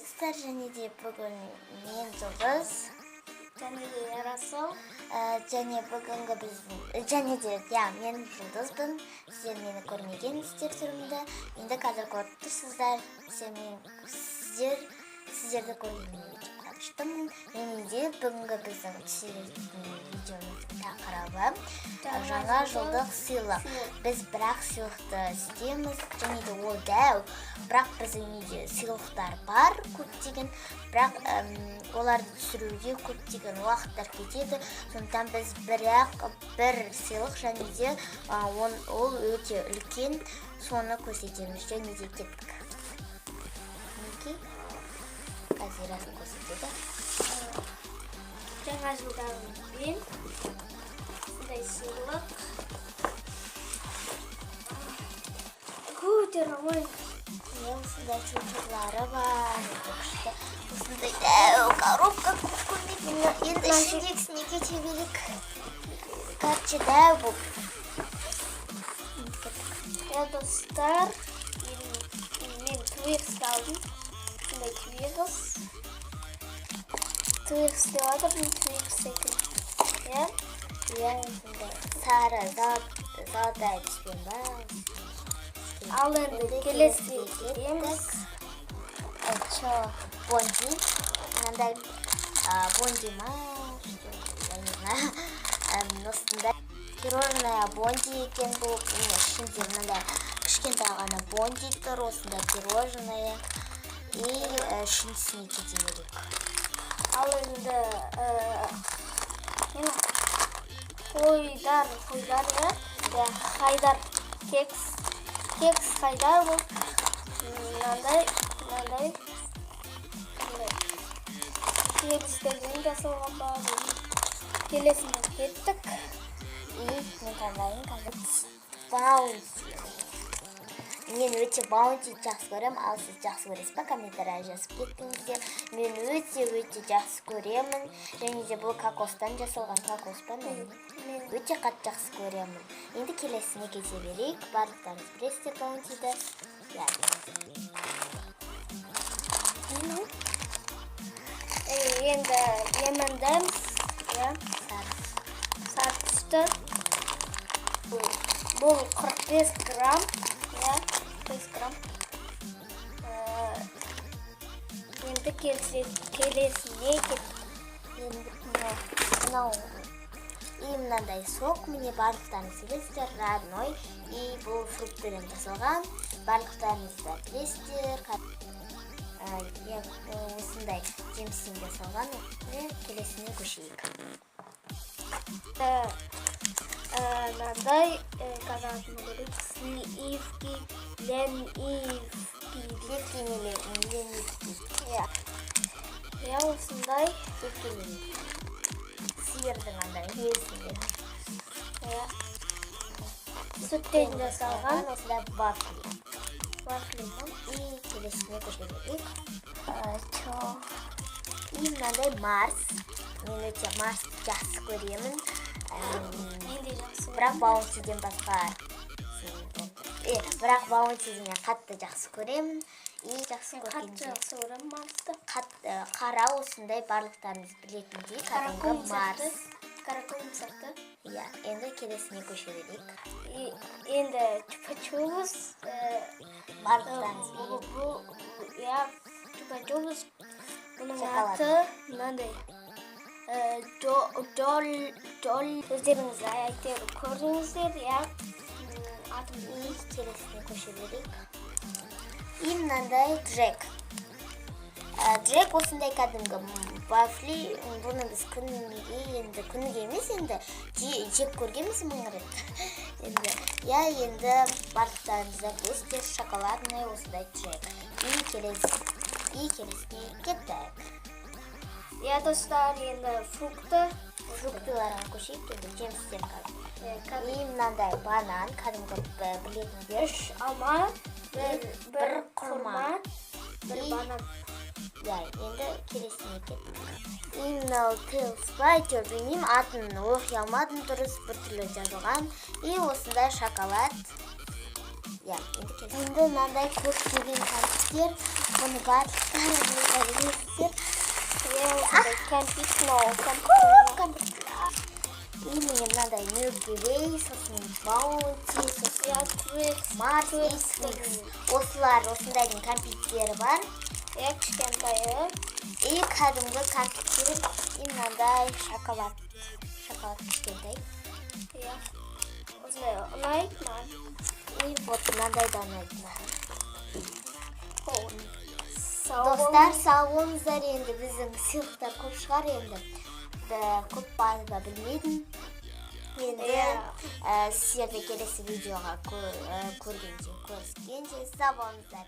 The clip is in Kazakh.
саламатсыздар, және де бүгін мен Жұлдыз, және де Ярасыл, және бүгінгі және де мен Жұлдызбын. Сіздер мені көрмегенсіздер түрімді. Енді қазір көріп тұрсыздар. Сіздерді көргеніме өте қуаныштымын. Және де бүгінгі біздің түсіретін видеомыздың тақырыбы жаңа жылдық сыйлық. Біз бірақ сыйлықты істейміз, және де ол дәу. Бірақ біздің үйде сыйлықтар бар көптеген, бірақ оларды түсіруге көптеген уақыттар кетеді. Сондықтан біз бірақ бір сыйлық, және де ол өте үлкен, соны көрсетеміз. Және де кеттік. Қазирасын көрсетеді. жаңа жылдармен сондай сыйлық. Көтер ой. Осындай чучурлары бар. Осындай дәу коробка көрмеген. Енді ішіндегісіне кете берейік. Короче, дәу бұл. Достар, мен Twix алдым. Сондай Twix деп жатырмын, Twix секілді. Сары золотой түспен бар. Ал енді келесіге кетеміз. Бонди. Анандай бонди ма? Я не знаю. Осындай пирожное бонди екен бұл. Ішінде мынандай кішкентай ғана бонди тұр. Осындай пирожное. И үшіншісіне кете берейік. Ал енді Хайдар кекс Хайдар бұл. Мынандай кекстерден жасалған бар. Келесіне кеттік. И мен таңдайын қазір баунти. Мен өте баунти жақсы көрем, ал сіз жақсы көресіз ба? Комментария жазып кеттіңіздер. Мен өте жақсы көремін. Және де бұл кокостан жасалған кокос па? Мен өте қатты жақсы көремін. Енді келесіне кете берейік. Барлықтарыңыз білесіздер баунтиді. Енді M&M's сары түсті. Бұл 45 грамм. 5 грамм. Енді келесіне кет. Енді мынандай сок, міне барлықтарыңыз білесіздер, родной. И бұл фруктпен жасалған. Барлықтарыңызды білесіздер. Осындай жемістен жасалған. Келесіне көшейік. Мынандай қазатын көріп, сливки, ленивки. Осындай сиырдың андай кесінде. Сүттен жасалған. Осындай вафли. И келесіне көше берейік. И мынандай Марс. Мен өте Марсты жақсы көремін. Бірақ баунтиден басқа. Бірақ баунтиден қатты жақсы көремін. Қатты жақсы көрем Марсты. Қара осындай барлықтарыңыз білетіндей кәдімгі Марс. Каракөл сияқты. Енді келесіне көше берейік. Енді чупа-чупс. Барлықтарыңыз білетіндей. Чупа-чупс. Бұның аты мынандай. Өздеріңіз айтып көрдіңіздер, келесіне көше берейік. И мынандай Джек. Джек осындай кәдімгі вафли. Бұны біз күніге емес, енді жеп көргенбіз мың рет. Енді барлықтарыңызды білесіздер, шоколадный осындай Джек. И келесіне кеттік. Достар, енді фруктыларға көшейік, енді жемістер қазір. И мынандай банан, кәдімгі білетіндер. 3 алма, бір құрма, бір банан. Енді келесіне кеттік. И мынау Tales ба, білмеймін, атын оқи алмадым, дұрыс бір түрлі жазылған. И осындай шоколад. Енді мынандай көптеген кәмпиттер, бұны барлықтарыңызға білесіздер. Міне мынандай Milky Way, сосын Bounty, сосын Mars, Twix. Осылар, осындайдың кәмпиттері бар. Кішкентайы. И кәдімгі кәмпиттер, мынандай шоколад кішкентай. Осындай ұнайды ма? И вот мынандай да ұнайды. Достар, Достар, сау болыңыздар. Енді біздің сыйлықтар көп шығар енді. Көп бар ба білмедім. Енді сіздерді келесі видеоға көргенше, сау болыңыздар.